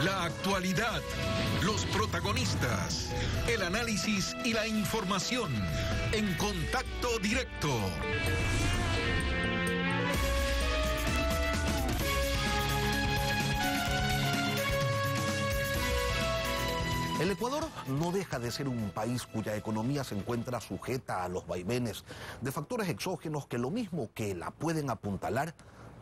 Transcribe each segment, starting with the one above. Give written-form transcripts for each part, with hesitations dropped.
La actualidad, los protagonistas, el análisis y la información en Contacto Directo. El Ecuador no deja de ser un país cuya economía se encuentra sujeta a los vaivenes de factores exógenos que lo mismo que la pueden apuntalar,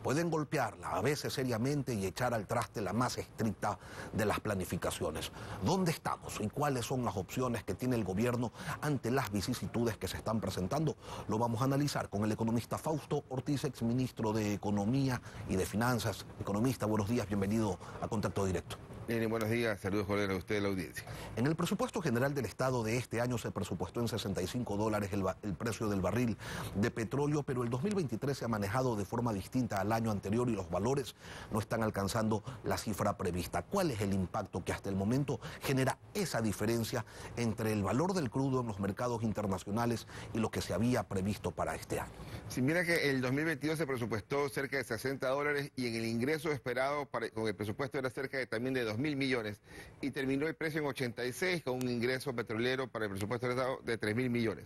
pueden golpearla, a veces seriamente, y echar al traste la más estricta de las planificaciones. ¿Dónde estamos y cuáles son las opciones que tiene el gobierno ante las vicisitudes que se están presentando? Lo vamos a analizar con el economista Fausto Ortiz, exministro de Economía y de Finanzas. Economista, buenos días, bienvenido a Contacto Directo. Bien, buenos días, saludos cordiales a usted y a la audiencia. En el presupuesto general del Estado de este año se presupuestó en $65 el precio del barril de petróleo, pero el 2023 se ha manejado de forma distinta al año anterior y los valores no están alcanzando la cifra prevista. ¿Cuál es el impacto que hasta el momento genera esa diferencia entre el valor del crudo en los mercados internacionales y lo que se había previsto para este año? Si mira que el 2022 se presupuestó cerca de $60 y en el ingreso esperado con el presupuesto era cerca también de 2.000 millones y terminó el precio en 86 con un ingreso petrolero para el presupuesto del Estado de 3.000 millones.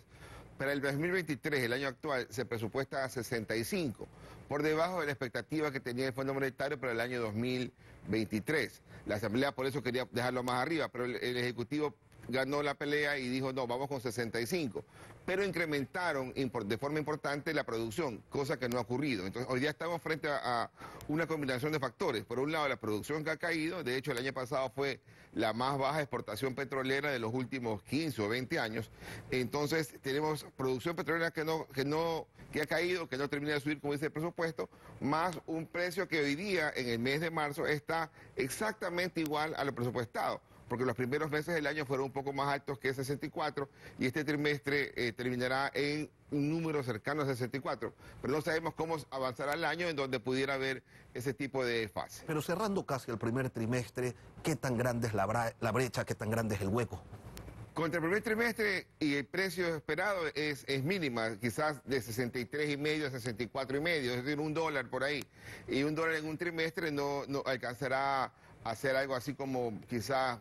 Para el 2023, el año actual, se presupuesta a 65, por debajo de la expectativa que tenía el Fondo Monetario para el año 2023. La Asamblea por eso quería dejarlo más arriba, pero el Ejecutivo ganó la pelea y dijo, no, vamos con 65. Pero incrementaron de forma importante la producción, cosa que no ha ocurrido. Entonces, hoy día estamos frente a una combinación de factores. Por un lado, la producción que ha caído. De hecho, el año pasado fue la más baja exportación petrolera de los últimos 15 o 20 años. Entonces, tenemos producción petrolera que ha caído, que no termina de subir, como dice el presupuesto, más un precio que hoy día, en el mes de marzo, está exactamente igual a lo presupuestado, porque los primeros meses del año fueron un poco más altos que 64 y este trimestre terminará en un número cercano a 64. Pero no sabemos cómo avanzará el año en donde pudiera haber ese tipo de fase. Pero cerrando casi el primer trimestre, ¿qué tan grande es la brecha, qué tan grande es el hueco? Contra el primer trimestre y el precio esperado es mínima, quizás de 63,5 a 64,5, es decir, $1 por ahí. Y $1 en un trimestre no alcanzará hacer algo así como quizás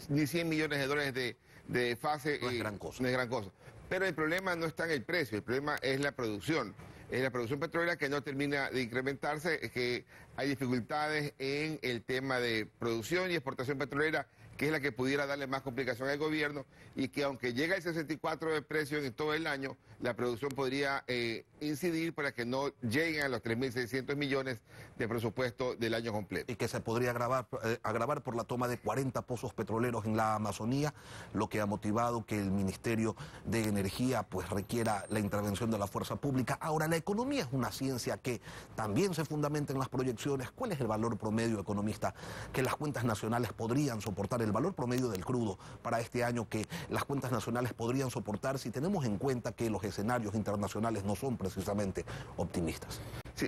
ni 100 millones de dólares de fase. No es gran cosa. No es gran cosa. Pero el problema no está en el precio, el problema es la producción. Es la producción petrolera que no termina de incrementarse, es que hay dificultades en el tema de producción y exportación petrolera, que es la que pudiera darle más complicación al gobierno, y que aunque llega el 64 de precio en todo el año, la producción podría incidir para que no lleguen a los 3.600 millones de presupuesto del año completo. Y que se podría agravar por la toma de 40 pozos petroleros en la Amazonía, lo que ha motivado que el Ministerio de Energía pues requiera la intervención de la fuerza pública. Ahora, la economía es una ciencia que también se fundamenta en las proyecciones. ¿Cuál es el valor promedio, economista, que las cuentas nacionales podrían soportar? El valor promedio del crudo para este año que las cuentas nacionales podrían soportar si tenemos en cuenta que los escenarios internacionales no son precisamente optimistas.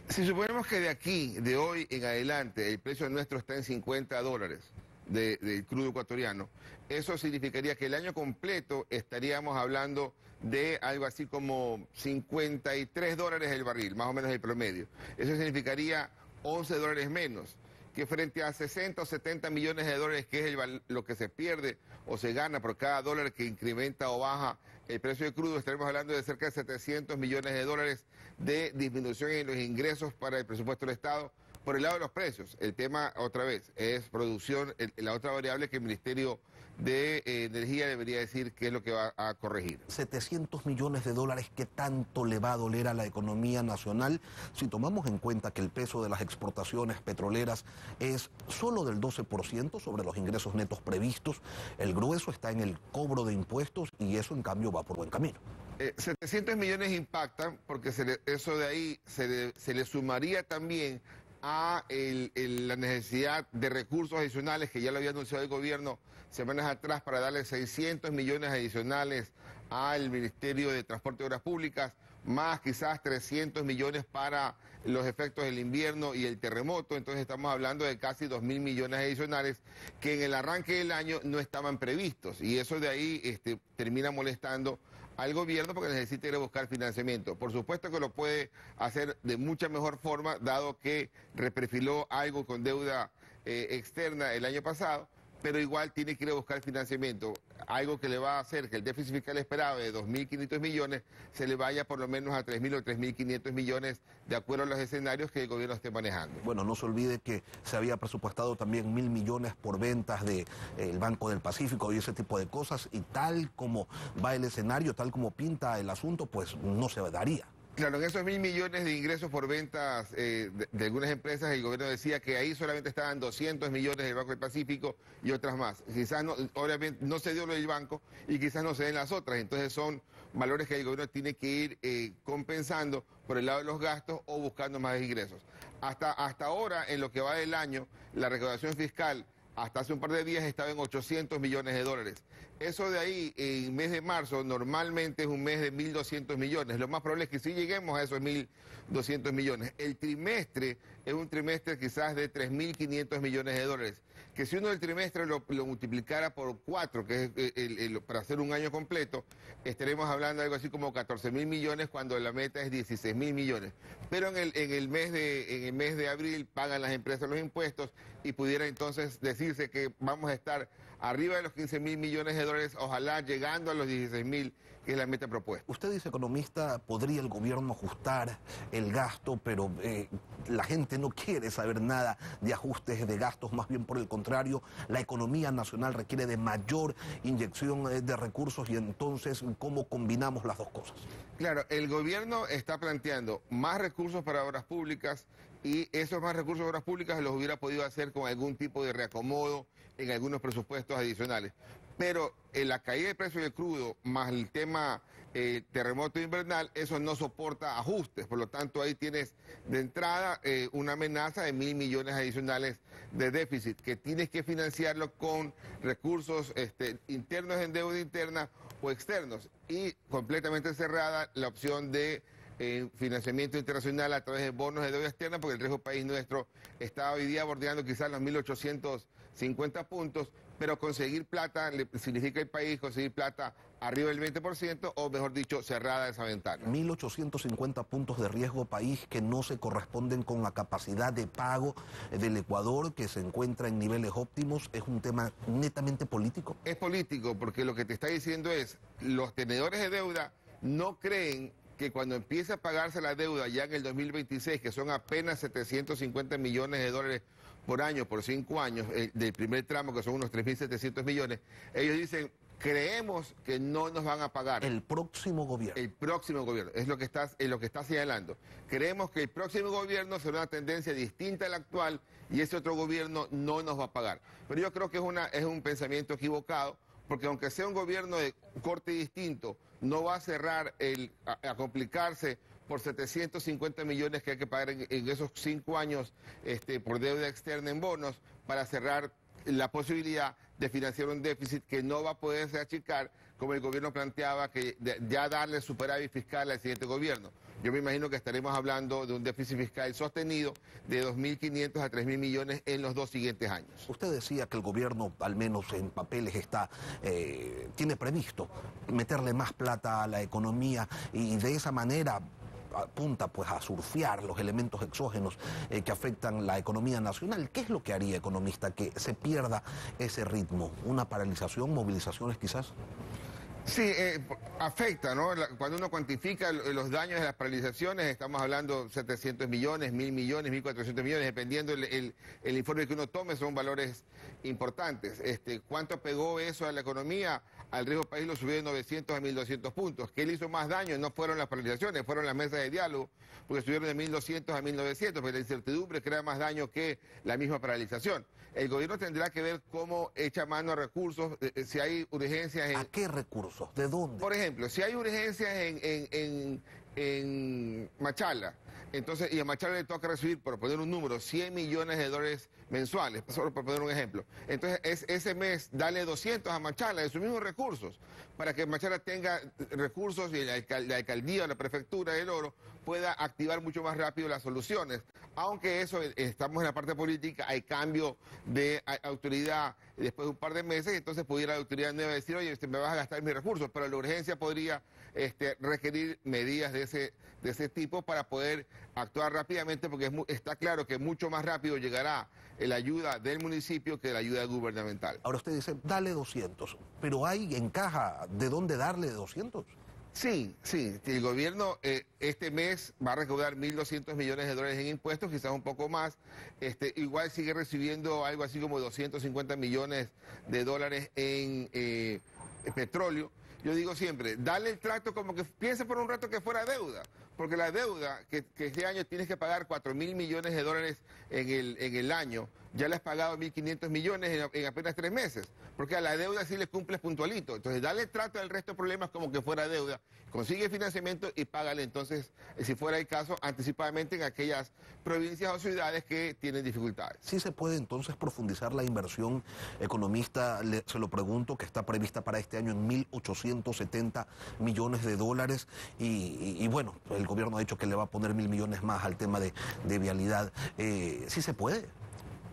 Si suponemos que de hoy en adelante, el precio nuestro está en $50 del crudo ecuatoriano, eso significaría que el año completo estaríamos hablando de algo así como $53 el barril, más o menos el promedio. Eso significaría $11 menos, que frente a 60 o 70 millones de dólares, que es lo que se pierde o se gana por cada dólar que incrementa o baja el precio de crudo, estaremos hablando de cerca de 700 millones de dólares de disminución en los ingresos para el presupuesto del Estado. Por el lado de los precios, el tema, otra vez, es producción, la otra variable que el Ministerio de Energía debería decir qué es lo que va a corregir. 700 millones de dólares, ¿qué tanto le va a doler a la economía nacional si tomamos en cuenta que el peso de las exportaciones petroleras es solo del 12% sobre los ingresos netos previstos? El grueso está en el cobro de impuestos y eso en cambio va por buen camino. 700 millones impactan porque eso de ahí se le sumaría también a la necesidad de recursos adicionales que ya lo había anunciado el gobierno semanas atrás para darle 600 millones adicionales al Ministerio de Transporte y Obras Públicas, más quizás 300 millones para los efectos del invierno y el terremoto. Entonces estamos hablando de casi 2.000 millones adicionales que en el arranque del año no estaban previstos, y eso de ahí termina molestando al gobierno porque necesita ir a buscar financiamiento. Por supuesto que lo puede hacer de mucha mejor forma, dado que reperfiló algo con deuda externa el año pasado, pero igual tiene que ir a buscar financiamiento, algo que le va a hacer que el déficit fiscal esperado de 2.500 millones se le vaya por lo menos a 3.000 o 3.500 millones de acuerdo a los escenarios que el gobierno esté manejando. Bueno, no se olvide que se había presupuestado también 1.000 millones por ventas del Banco del Pacífico y ese tipo de cosas, y tal como va el escenario, tal como pinta el asunto, pues no se daría. Claro, en esos 1.000 millones de ingresos por ventas de algunas empresas, el gobierno decía que ahí solamente estaban 200 millones del Banco del Pacífico y otras más. Quizás, no, obviamente, no se dio lo del banco y quizás no se den las otras. Entonces son valores que el gobierno tiene que ir compensando por el lado de los gastos o buscando más ingresos. Hasta ahora, en lo que va del año, la recaudación fiscal hasta hace un par de días estaba en 800 millones de dólares. Eso de ahí, en el mes de marzo, normalmente es un mes de 1.200 millones. Lo más probable es que sí lleguemos a esos 1.200 millones. El trimestre es un trimestre quizás de 3.500 millones de dólares. Que si uno del trimestre lo multiplicara por 4, que es para hacer un año completo, estaremos hablando de algo así como 14.000 millones cuando la meta es 16.000 millones. Pero en el mes de abril pagan las empresas los impuestos y pudiera entonces decirse que vamos a estar arriba de los 15.000 millones de dólares, ojalá llegando a los 16.000, que es la meta propuesta. Usted dice, economista, podría el gobierno ajustar el gasto, pero la gente no quiere saber nada de ajustes de gastos, más bien por el contrario, la economía nacional requiere de mayor inyección de recursos, y entonces, ¿cómo combinamos las dos cosas? Claro, el gobierno está planteando más recursos para obras públicas, y esos más recursos de obras públicas los hubiera podido hacer con algún tipo de reacomodo en algunos presupuestos adicionales. Pero en la caída de precio del crudo, más el tema terremoto invernal, eso no soporta ajustes. Por lo tanto, ahí tienes de entrada una amenaza de 1.000 millones adicionales de déficit, que tienes que financiarlo con recursos internos en deuda interna o externos. Y completamente cerrada la opción de financiamiento internacional a través de bonos de deuda externa, porque el riesgo país nuestro está hoy día bordeando quizás los 1.850 puntos, pero conseguir plata significa el país conseguir plata arriba del 20%, o mejor dicho, cerrada esa ventana. 1.850 puntos de riesgo país que no se corresponden con la capacidad de pago del Ecuador, que se encuentra en niveles óptimos. ¿Es un tema netamente político? Es político, porque lo que te está diciendo es, los tenedores de deuda no creen que cuando empiece a pagarse la deuda ya en el 2026, que son apenas 750 millones de dólares por año, por 5 años, del primer tramo, que son unos 3.700 millones, ellos dicen, creemos que no nos van a pagar. El próximo gobierno. El próximo gobierno, es lo que está señalando. Creemos que el próximo gobierno será una tendencia distinta a la actual y ese otro gobierno no nos va a pagar. Pero yo creo que es un pensamiento equivocado, porque aunque sea un gobierno de corte distinto, no va a cerrar a complicarse por 750 millones que hay que pagar en esos 5 años por deuda externa en bonos, para cerrar la posibilidad de financiar un déficit que no va a poderse achicar, como el gobierno planteaba, que ya darle superávit fiscal al siguiente gobierno. Yo me imagino que estaremos hablando de un déficit fiscal sostenido de 2.500 a 3.000 millones en los 2 siguientes años. Usted decía que el gobierno, al menos en papeles, tiene previsto meterle más plata a la economía, y de esa manera apunta pues a surfear los elementos exógenos que afectan la economía nacional. ¿Qué es lo que haría, economista, que se pierda ese ritmo? ¿Una paralización, movilizaciones quizás? Sí, afecta, ¿no? Cuando uno cuantifica los daños de las paralizaciones, estamos hablando 700 millones, 1.000 millones, 1.400 millones, dependiendo el informe que uno tome, son valores importantes. ¿Cuánto pegó eso a la economía? Al riesgo país lo subió de 900 a 1.200 puntos. ¿Qué le hizo más daño? No fueron las paralizaciones, fueron las mesas de diálogo, porque subieron de 1.200 a 1.900, pero la incertidumbre crea más daño que la misma paralización. El gobierno tendrá que ver cómo echa mano a recursos, si hay urgencias en... ¿A qué recursos? ¿De dónde? Por ejemplo, si hay urgencias en Machala, entonces, y a Machala le toca recibir, por poner un número, 100 millones de dólares mensuales, solo por poner un ejemplo. Entonces, ese mes, dale 200 a Machala de sus mismos recursos, para que Machala tenga recursos y la alcaldía o la prefectura del Oro pueda activar mucho más rápido las soluciones. Aunque eso, estamos en la parte política, hay cambio de autoridad y después de un par de meses, entonces pudiera la autoridad nueva decir, oye, me vas a gastar mis recursos, pero la urgencia podría requerir medidas de ese tipo para poder actuar rápidamente, porque está claro que mucho más rápido llegará la ayuda del municipio que la ayuda gubernamental. Ahora usted dice, dale 200, pero ¿hay en caja de dónde darle 200? Sí, el gobierno este mes va a recaudar 1.200 millones de dólares en impuestos, quizás un poco más. Igual sigue recibiendo algo así como 250 millones de dólares en petróleo. Yo digo siempre, dale el trato como que piense por un rato que fuera deuda, porque la deuda que este año tienes que pagar 4.000 millones de dólares en el año, ya le has pagado 1.500 millones en apenas 3 meses, porque a la deuda sí le cumples puntualito. Entonces, dale el trato al resto de problemas como que fuera deuda, consigue financiamiento y págale entonces, si fuera el caso, anticipadamente en aquellas provincias o ciudades que tienen dificultades. Sí se puede entonces profundizar la inversión, economista, se lo pregunto, que está prevista para este año en 1.870 millones de dólares y bueno, el gobierno ha dicho que le va a poner 1.000 millones más al tema de vialidad. ¿Sí se puede?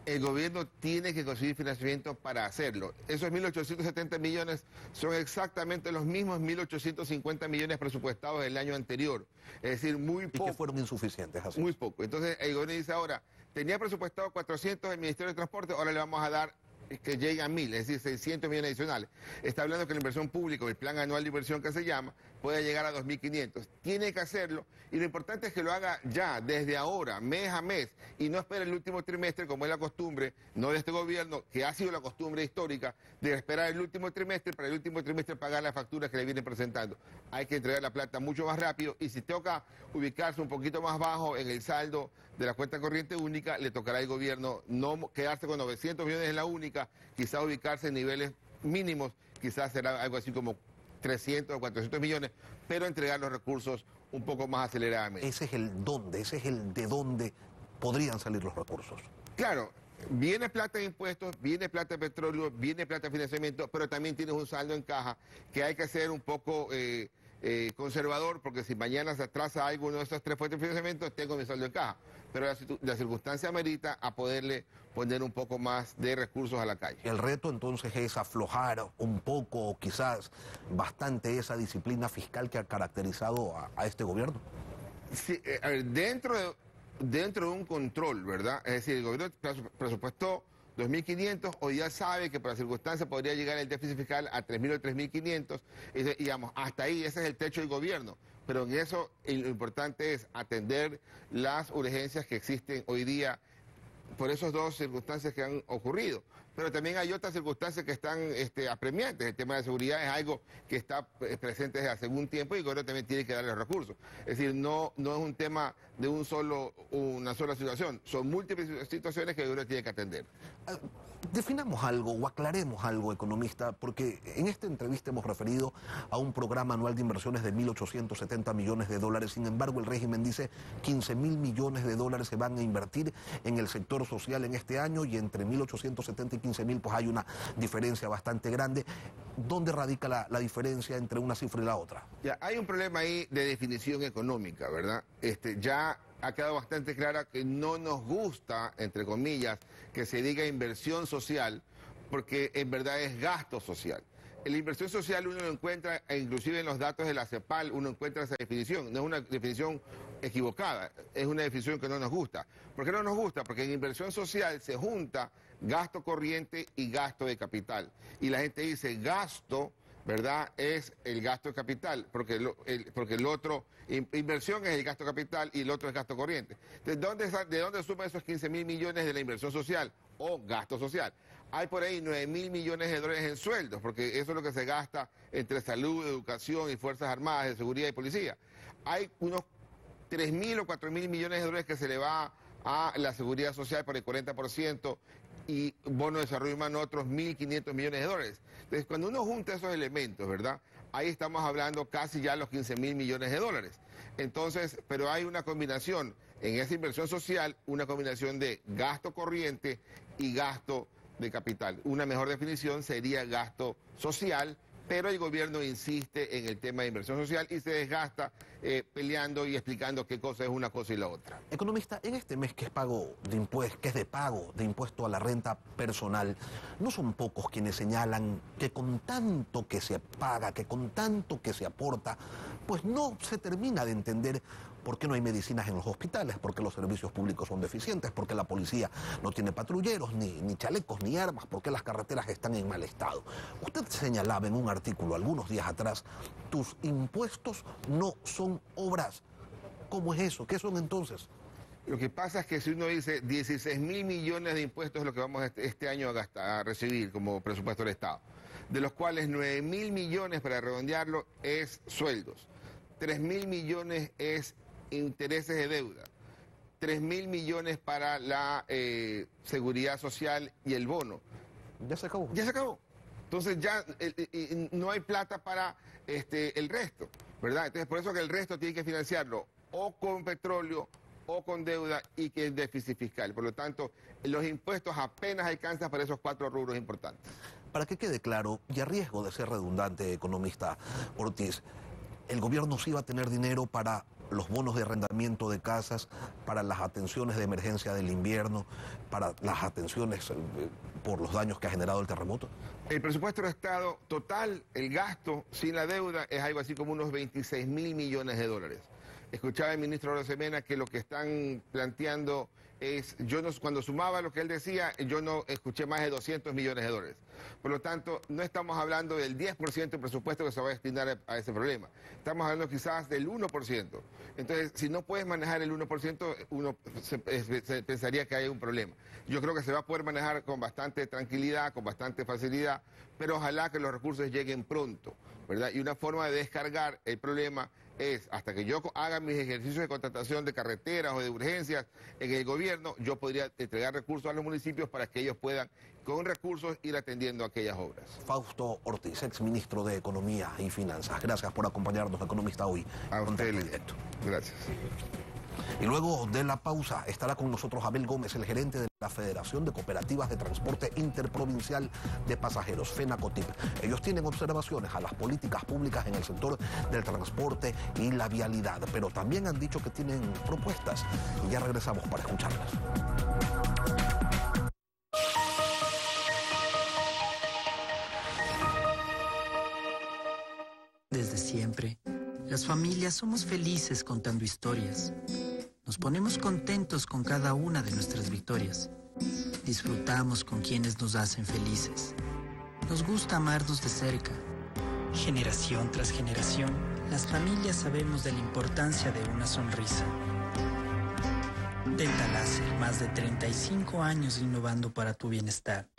El gobierno tiene que conseguir financiamiento para hacerlo. Esos 1.870 millones son exactamente los mismos 1.850 millones presupuestados del año anterior. Es decir, muy poco. Y que fueron insuficientes. Así. Muy poco. Entonces el gobierno dice ahora, tenía presupuestado 400 el Ministerio de Transporte, ahora le vamos a dar que llegue a 1.000, es decir, 600 millones adicionales. Está hablando que la inversión pública, el plan anual de inversión que se llama, puede llegar a 2.500. Tiene que hacerlo y lo importante es que lo haga ya, desde ahora, mes a mes, y no espere el último trimestre, como es la costumbre, no de este gobierno, que ha sido la costumbre histórica, de esperar el último trimestre, para el último trimestre pagar las facturas que le vienen presentando. Hay que entregar la plata mucho más rápido y si toca ubicarse un poquito más bajo en el saldo de la cuenta corriente única, le tocará al gobierno no quedarse con 900 millones en la única, quizás ubicarse en niveles mínimos, quizás será algo así como 300 o 400 millones, pero entregar los recursos un poco más aceleradamente. Ese es el dónde, ese es el de dónde podrían salir los recursos. Claro, viene plata de impuestos, viene plata de petróleo, viene plata de financiamiento, pero también tienes un saldo en caja que hay que hacer un poco conservador, porque si mañana se atrasa alguno de esas 3 fuentes de financiamiento, tengo mi saldo en caja. Pero la circunstancia amerita a poderle poner un poco más de recursos a la calle. El reto entonces es aflojar un poco o quizás bastante esa disciplina fiscal que ha caracterizado a este gobierno. Sí, a ver, dentro de un control, ¿verdad? Es decir, el gobierno presupuestó 2.500, hoy ya sabe que por la circunstancia podría llegar el déficit fiscal a 3.000 o 3.500, y digamos, hasta ahí, ese es el techo del gobierno. Pero en eso lo importante es atender las urgencias que existen hoy día por esas 2 circunstancias que han ocurrido. Pero también hay otras circunstancias que están apremiantes. El tema de la seguridad es algo que está presente desde hace algún tiempo y el gobierno también tiene que darle recursos. Es decir, no es un tema de una sola situación. Son múltiples situaciones que el gobierno tiene que atender. Definamos algo o aclaremos algo, economista, porque en esta entrevista hemos referido a un programa anual de inversiones de 1.870 millones de dólares. Sin embargo, el régimen dice 15.000 millones de dólares se van a invertir en el sector social en este año y entre 1.870 y 15.000 pues hay una diferencia bastante grande. ¿Dónde radica la diferencia entre una cifra y la otra? Ya, hay un problema ahí de definición económica, ¿verdad? Ya ha quedado bastante clara que no nos gusta, entre comillas, que se diga inversión social, porque en verdad es gasto social. La inversión social uno lo encuentra, inclusive en los datos de la CEPAL, uno encuentra esa definición. No es una definición equivocada, es una definición que no nos gusta. ¿Por qué no nos gusta? Porque en inversión social se junta gasto corriente y gasto de capital. Y la gente dice gasto, ¿verdad? Es el gasto de capital, porque el otro, inversión es el gasto de capital y el otro es gasto corriente. Entonces, ¿de dónde suman esos 15.000 millones de la inversión social o gasto social? Hay por ahí 9.000 millones de dólares en sueldos, porque eso es lo que se gasta entre salud, educación y Fuerzas Armadas, de seguridad y policía. Hay unos 3.000 o 4.000 millones de dólares que se le va a la seguridad social por el 40%, y bono de desarrollo humano otros 1.500 millones de dólares. Entonces, cuando uno junta esos elementos, ¿verdad? Ahí estamos hablando casi ya los 15.000 millones de dólares. Entonces, pero hay una combinación en esa inversión social, una combinación de gasto corriente y gasto de capital. Una mejor definición sería gasto social, pero el gobierno insiste en el tema de inversión social y se desgasta peleando y explicando qué cosa es una cosa y la otra. Economista, en este mes que es pago de impuestos, que es de pago de impuesto a la renta personal, no son pocos quienes señalan que con tanto que se paga, que con tanto que se aporta, pues no se termina de entender por qué no hay medicinas en los hospitales, por qué los servicios públicos son deficientes, por qué la policía no tiene patrulleros, ni chalecos, ni armas, por qué las carreteras están en mal estado. Usted señalaba en un artículo algunos días atrás, tus impuestos no son obras. ¿Cómo es eso? ¿Qué son entonces? Lo que pasa es que si uno dice 16.000 millones de impuestos es lo que vamos este año a recibir como presupuesto del Estado, de los cuales 9.000 millones, para redondearlo, es sueldos, 3.000 millones es intereses de deuda, 3.000 millones para la seguridad social y el bono. Ya se acabó. Ya se acabó. Entonces ya no hay plata para el resto, ¿verdad? Entonces por eso que el resto tiene que financiarlo o con petróleo o con deuda y que es déficit fiscal. Por lo tanto, los impuestos apenas alcanzan para esos 4 rubros importantes. Para que quede claro, y a riesgo de ser redundante, economista Ortiz, el gobierno sí va a tener dinero para los bonos de arrendamiento de casas, para las atenciones de emergencia del invierno, para las atenciones por los daños que ha generado el terremoto. El presupuesto del Estado total, el gasto sin la deuda, es algo así como unos 26.000 millones de dólares. Escuchaba el ministro Arosemena que lo que están planteando es, cuando sumaba lo que él decía, yo no escuché más de 200 millones de dólares. Por lo tanto, no estamos hablando del 10% del presupuesto que se va a destinar a ese problema. Estamos hablando quizás del 1%. Entonces, si no puedes manejar el 1%, uno se pensaría que hay un problema. Yo creo que se va a poder manejar con bastante tranquilidad, con bastante facilidad, pero ojalá que los recursos lleguen pronto, ¿verdad? Y una forma de descargar el problema es, hasta que yo haga mis ejercicios de contratación de carreteras o de urgencias en el gobierno, yo podría entregar recursos a los municipios para que ellos puedan, con recursos, ir atendiendo aquellas obras. Fausto Ortiz, exministro de Economía y Finanzas. Gracias por acompañarnos, economista, hoy. A usted, directo. Gracias. Y luego de la pausa estará con nosotros Abel Gómez, el gerente de la Federación de Cooperativas de Transporte Interprovincial de Pasajeros, FENACOTIP. Ellos tienen observaciones a las políticas públicas en el sector del transporte y la vialidad, pero también han dicho que tienen propuestas y ya regresamos para escucharlas. Desde siempre, las familias somos felices contando historias. Nos ponemos contentos con cada una de nuestras victorias. Disfrutamos con quienes nos hacen felices. Nos gusta amarnos de cerca. Generación tras generación, las familias sabemos de la importancia de una sonrisa. Delta Láser, más de 35 años innovando para tu bienestar.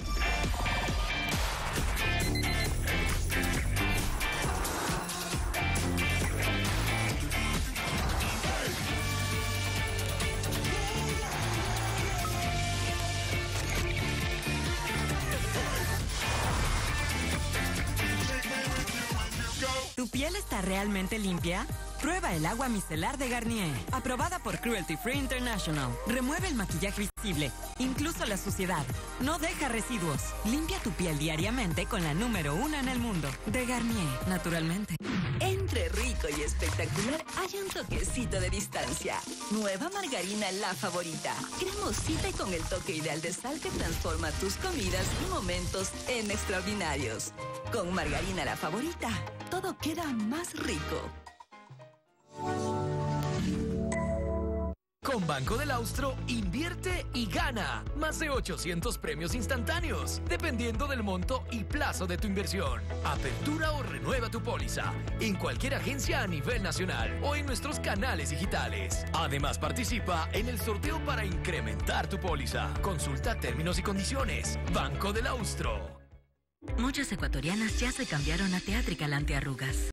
¿Tu piel está realmente limpia? Prueba el agua micelar de Garnier, aprobada por Cruelty Free International. Remueve el maquillaje visible, incluso la suciedad. No deja residuos. Limpia tu piel diariamente con la número 1 en el mundo. De Garnier, naturalmente. Entre rico y espectacular hay un toquecito de distancia. Nueva margarina La Favorita. Cremosita y con el toque ideal de sal que transforma tus comidas y momentos en extraordinarios. Con margarina La Favorita, todo queda más rico. Con Banco del Austro, invierte y gana más de 800 premios instantáneos, dependiendo del monto y plazo de tu inversión. Apertura o renueva tu póliza en cualquier agencia a nivel nacional o en nuestros canales digitales. Además, participa en el sorteo para incrementar tu póliza. Consulta términos y condiciones. Banco del Austro. Muchas ecuatorianas ya se cambiaron a Teatrical Antiarrugas.